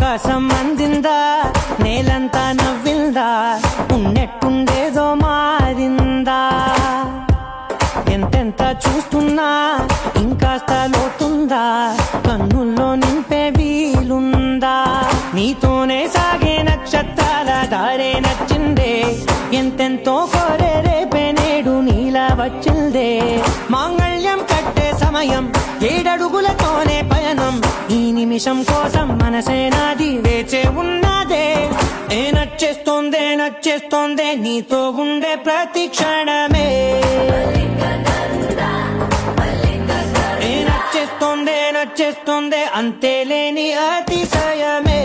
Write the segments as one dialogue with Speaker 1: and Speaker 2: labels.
Speaker 1: ఆకాశం అందిందా, నేలంతా నవ్విందా, ఉన్నట్టుండేదో మారిందా. ఎంతెంత చూస్తున్నా ఇంకాస్త లోతుందా, కన్నుల్లో నింపే వీలుందా. నీతోనే సాగే నక్షత్రాల దారే నచ్చిందే, ఎంతెంతో కోరే రేపే నేడు నీలా వచ్చిందే. మాంగళ్యం కట్టే సమయం 7 అడుగులతోనే పయనం, ఈ నిమిషం కోసం మనసే నాది వేచే ఉన్నదే. నచ్చేస్తోందే నచ్చేస్తోందే నీతో ఉండే ప్రతి క్షణమే. నచ్చేస్తోందే నచ్చేస్తోందే అంతేలేని అతిశయమే.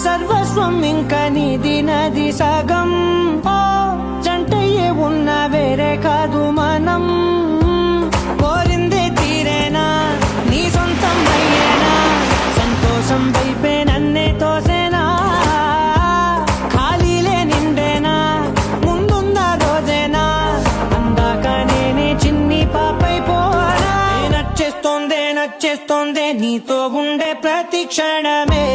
Speaker 1: సర్వస్వం ఇంకా నీది నది సగం, జంటయ్యే ఉన్న వేరే కాదు మనం. కోరిందే తీరేనా నీ సొంతం అయ్యేనా, సంతోషం వైపే నన్నే తోసేనా. ఖాళీలే నిండేనా ముందున్న రోజేనా, అందాక నేనే చిన్ని పాపైపోనా. నచ్చేస్తోందే నచ్చేస్తోందే నీతో ఉండే ప్రతి క్షణమే.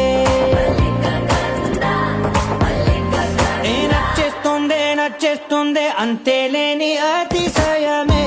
Speaker 1: నచ్చేస్తోందే నచ్చేస్తోందే అంతేలేని అతిశయమే.